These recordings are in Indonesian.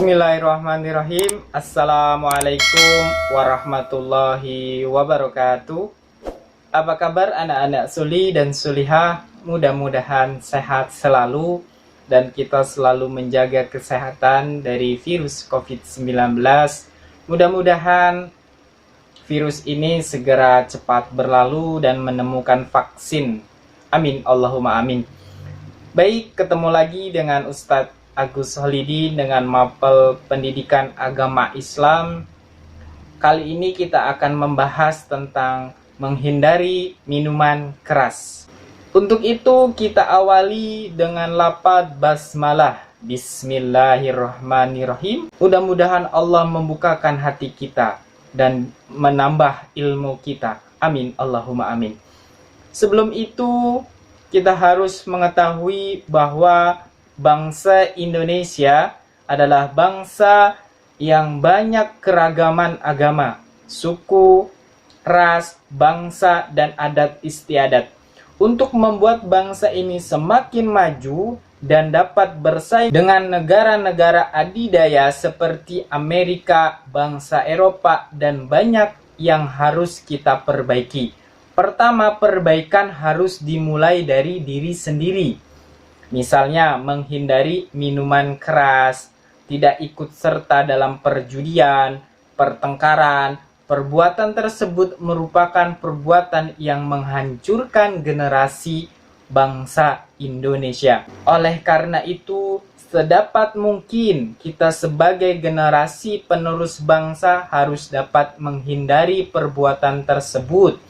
Bismillahirrahmanirrahim. Assalamualaikum warahmatullahi wabarakatuh. Apa kabar anak-anak suli dan sulihah? Mudah-mudahan sehat selalu dan kita selalu menjaga kesehatan dari virus COVID-19. Mudah-mudahan virus ini segera cepat berlalu dan menemukan vaksin. Amin, Allahumma amin. Baik, ketemu lagi dengan Ustadz Agus Holidi dengan Mapel Pendidikan Agama Islam. Kali ini kita akan membahas tentang menghindari minuman keras. Untuk itu kita awali dengan lafaz basmalah. Bismillahirrahmanirrahim. Mudah-mudahan Allah membukakan hati kita dan menambah ilmu kita. Amin, Allahumma amin. Sebelum itu kita harus mengetahui bahwa bangsa Indonesia adalah bangsa yang banyak keragaman agama, suku, ras, bangsa, dan adat istiadat. Untuk membuat bangsa ini semakin maju dan dapat bersaing dengan negara-negara adidaya seperti Amerika, bangsa Eropa, dan banyak yang harus kita perbaiki. Pertama, perbaikan harus dimulai dari diri sendiri. Misalnya, menghindari minuman keras, tidak ikut serta dalam perjudian, pertengkaran. Perbuatan tersebut merupakan perbuatan yang menghancurkan generasi bangsa Indonesia. Oleh karena itu, sedapat mungkin kita sebagai generasi penerus bangsa harus dapat menghindari perbuatan tersebut.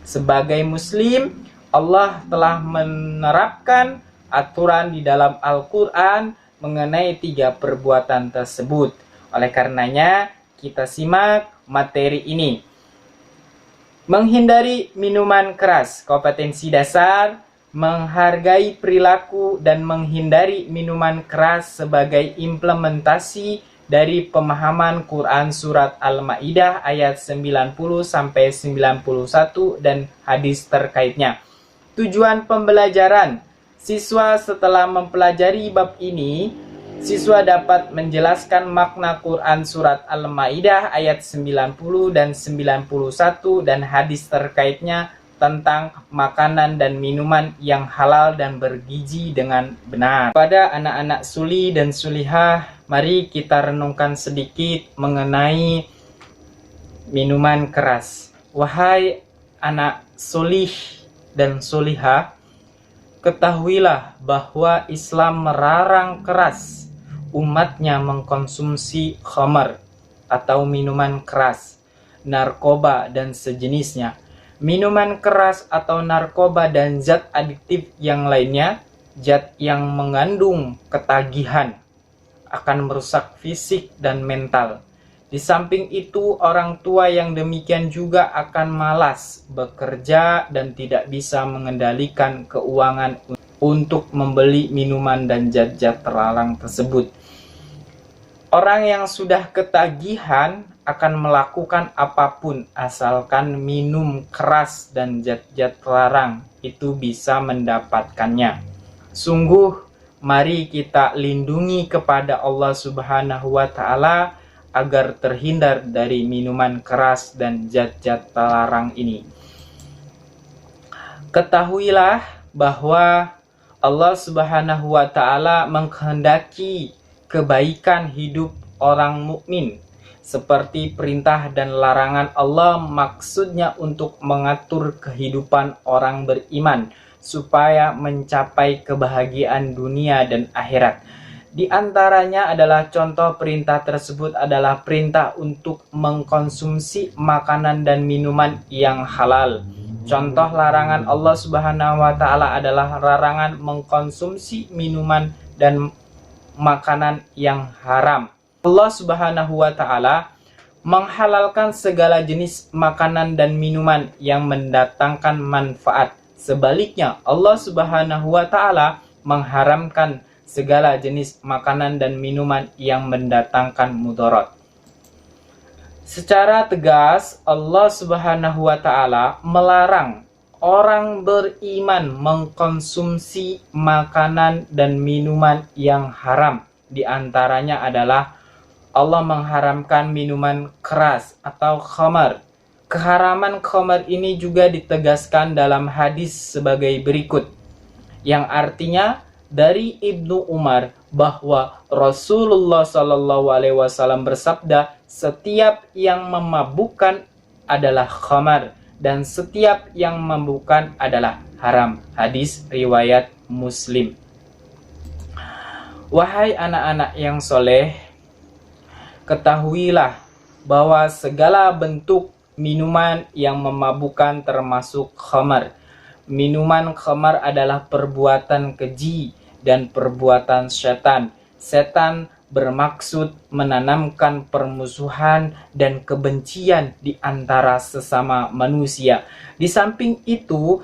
Sebagai Muslim, Allah telah menerapkan aturan di dalam Al-Quran mengenai 3 perbuatan tersebut. Oleh karenanya, kita simak materi ini. Menghindari minuman keras, kompetensi dasar, menghargai perilaku dan menghindari minuman keras sebagai implementasi dari pemahaman Quran Surat Al-Ma'idah ayat 90-91 dan hadis terkaitnya. Tujuan pembelajaran. Siswa setelah mempelajari bab ini, siswa dapat menjelaskan makna Quran Surat Al-Ma'idah ayat 90 dan 91 dan hadis terkaitnya tentang makanan dan minuman yang halal dan bergizi dengan benar. Pada anak-anak suli dan sulihah, mari kita renungkan sedikit mengenai minuman keras. Wahai anak sulih dan sulihah, ketahuilah bahwa Islam melarang keras umatnya mengkonsumsi khamar atau minuman keras, narkoba dan sejenisnya. Minuman keras atau narkoba dan zat adiktif yang lainnya, zat yang mengandung ketagihan, akan merusak fisik dan mental. Di samping itu, orang tua yang demikian juga akan malas bekerja dan tidak bisa mengendalikan keuangan untuk membeli minuman dan zat-zat terlarang tersebut. Orang yang sudah ketagihan akan melakukan apapun asalkan minum keras dan zat-zat terlarang itu bisa mendapatkannya. Sungguh, mari kita lindungi kepada Allah Subhanahu wa Ta'ala agar terhindar dari minuman keras dan zat-zat terlarang ini. Ketahuilah bahwa Allah Subhanahu wa Ta'ala menghendaki kebaikan hidup orang mukmin. Seperti perintah dan larangan Allah maksudnya untuk mengatur kehidupan orang beriman supaya mencapai kebahagiaan dunia dan akhirat. Di antaranya adalah contoh perintah tersebut adalah perintah untuk mengkonsumsi makanan dan minuman yang halal. Contoh larangan Allah Subhanahu wa Ta'ala adalah larangan mengkonsumsi minuman dan makanan yang haram. Allah Subhanahu wa Ta'ala menghalalkan segala jenis makanan dan minuman yang mendatangkan manfaat. Sebaliknya, Allah Subhanahu wa Ta'ala mengharamkan segala jenis makanan dan minuman yang mendatangkan mudarat. Secara tegas, Allah Subhanahu wa Ta'ala melarang orang beriman mengkonsumsi makanan dan minuman yang haram. Di antaranya adalah Allah mengharamkan minuman keras atau khamar. Keharaman khamar ini juga ditegaskan dalam hadis sebagai berikut, yang artinya dari Ibnu Umar bahwa Rasulullah Shallallahu Alaihi Wasallam bersabda, setiap yang memabukkan adalah khamar dan setiap yang memabukkan adalah haram. Hadis riwayat Muslim. Wahai anak-anak yang soleh, ketahuilah bahwa segala bentuk minuman yang memabukkan termasuk khamar. Minuman khamar adalah perbuatan keji dan perbuatan setan. Setan bermaksud menanamkan permusuhan dan kebencian di antara sesama manusia. Di samping itu,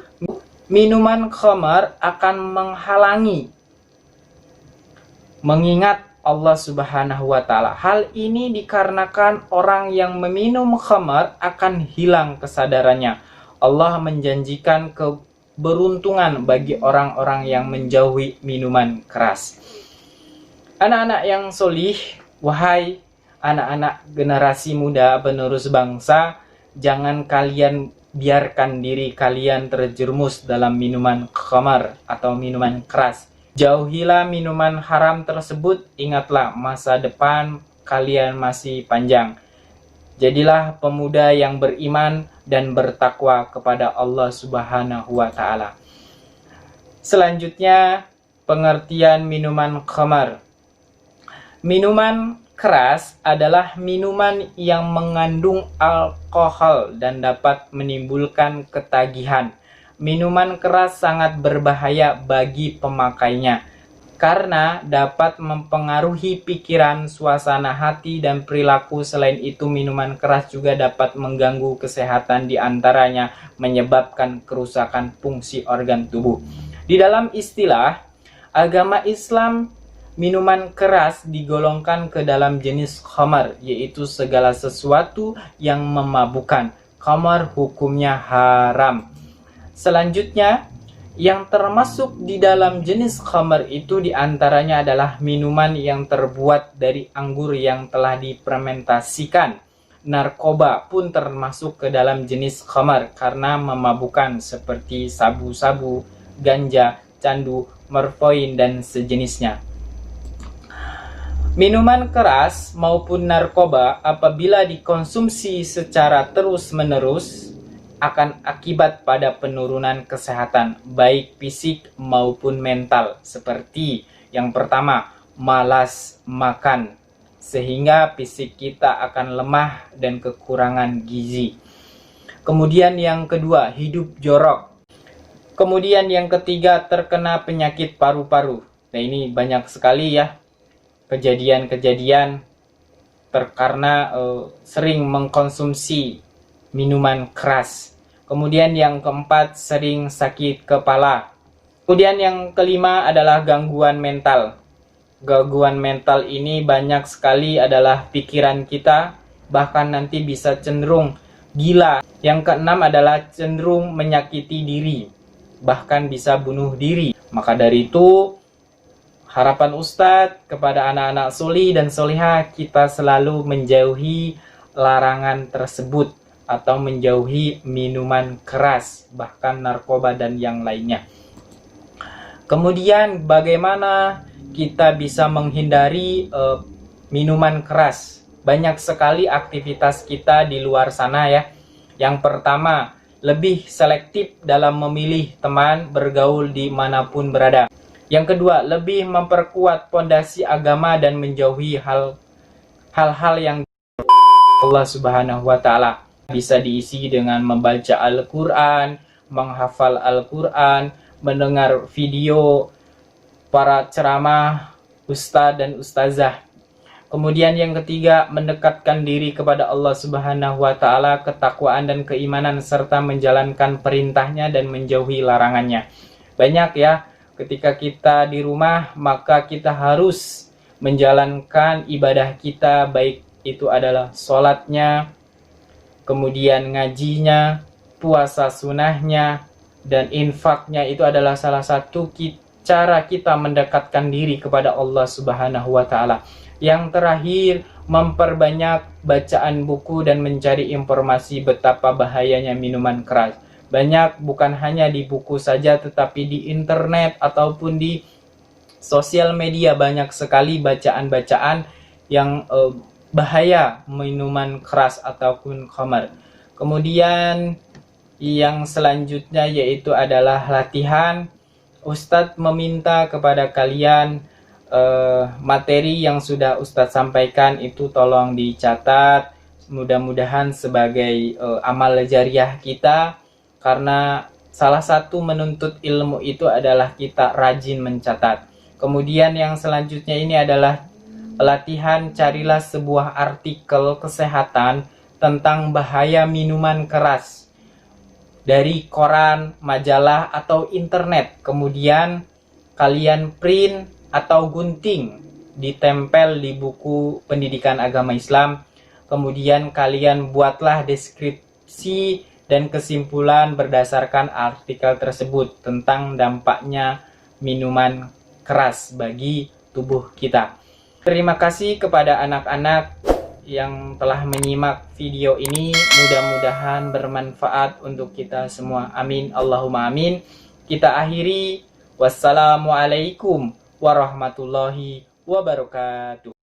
minuman khamar akan menghalangi mengingat Allah Subhanahu wa Ta'ala. Hal ini dikarenakan orang yang meminum khamar akan hilang kesadarannya. Allah menjanjikan keberuntungan bagi orang-orang yang menjauhi minuman keras. Anak-anak yang solih, wahai anak-anak generasi muda penerus bangsa, jangan kalian biarkan diri kalian terjerumus dalam minuman khamar atau minuman keras. Jauhilah minuman haram tersebut, ingatlah masa depan kalian masih panjang. Jadilah pemuda yang beriman dan bertakwa kepada Allah Subhanahu wa Ta'ala. Selanjutnya, pengertian minuman khamar. Minuman keras adalah minuman yang mengandung alkohol dan dapat menimbulkan ketagihan. Minuman keras sangat berbahaya bagi pemakainya karena dapat mempengaruhi pikiran, suasana hati, dan perilaku. Selain itu, minuman keras juga dapat mengganggu kesehatan, di antaranya menyebabkan kerusakan fungsi organ tubuh. Di dalam istilah agama Islam, minuman keras digolongkan ke dalam jenis khamar, yaitu segala sesuatu yang memabukkan. Khamar hukumnya haram. Selanjutnya, yang termasuk di dalam jenis khamar itu diantaranya adalah minuman yang terbuat dari anggur yang telah difermentasikan. Narkoba pun termasuk ke dalam jenis khamar karena memabukkan seperti sabu-sabu, ganja, candu, morfin, dan sejenisnya. Minuman keras maupun narkoba apabila dikonsumsi secara terus-menerus akan akibat pada penurunan kesehatan baik fisik maupun mental, seperti yang pertama, malas makan sehingga fisik kita akan lemah dan kekurangan gizi. Kemudian yang kedua, hidup jorok. Kemudian yang ketiga, terkena penyakit paru-paru. Nah, ini banyak sekali ya kejadian-kejadian karena sering mengkonsumsi minuman keras. Kemudian yang keempat, sering sakit kepala. Kemudian yang kelima adalah gangguan mental. Gangguan mental ini banyak sekali adalah pikiran kita, bahkan nanti bisa cenderung gila. Yang keenam adalah cenderung menyakiti diri, bahkan bisa bunuh diri. Maka dari itu, harapan Ustadz kepada anak-anak soli dan solihah, kita selalu menjauhi larangan tersebut atau menjauhi minuman keras, bahkan narkoba dan yang lainnya. Kemudian bagaimana kita bisa menghindari minuman keras? Banyak sekali aktivitas kita di luar sana ya. Yang pertama, lebih selektif dalam memilih teman bergaul dimanapun berada. Yang kedua, lebih memperkuat pondasi agama dan menjauhi hal-hal yang Allah Subhanahu wa Ta'ala. Bisa diisi dengan membaca Al-Quran, menghafal Al-Quran, mendengar video para ceramah, ustadz dan ustazah. Kemudian yang ketiga, mendekatkan diri kepada Allah Subhanahu wa Ta'ala, ketakwaan dan keimanan, serta menjalankan perintahnya dan menjauhi larangannya. Banyak ya, ketika kita di rumah, maka kita harus menjalankan ibadah kita, baik itu adalah sholatnya, kemudian ngajinya, puasa sunahnya, dan infaknya. Itu adalah salah satu cara kita mendekatkan diri kepada Allah Subhanahu wa Ta'ala. Yang terakhir, memperbanyak bacaan buku dan mencari informasi betapa bahayanya minuman keras. Banyak, bukan hanya di buku saja, tetapi di internet ataupun di sosial media banyak sekali bacaan-bacaan yang bahaya minuman keras ataupun khamar. Kemudian yang selanjutnya yaitu adalah latihan. Ustadz meminta kepada kalian materi yang sudah Ustadz sampaikan itu tolong dicatat, mudah-mudahan sebagai amal jariah kita, karena salah satu menuntut ilmu itu adalah kita rajin mencatat. Kemudian yang selanjutnya ini adalah latihan, carilah sebuah artikel kesehatan tentang bahaya minuman keras dari koran, majalah, atau internet. Kemudian kalian print atau gunting, ditempel di buku pendidikan agama Islam. Kemudian kalian buatlah deskripsi dan kesimpulan berdasarkan artikel tersebut tentang dampaknya minuman keras bagi tubuh kita. Terima kasih kepada anak-anak yang telah menyimak video ini, mudah-mudahan bermanfaat untuk kita semua. Amin, Allahumma amin. Kita akhiri. Wassalamualaikum warahmatullahi wabarakatuh.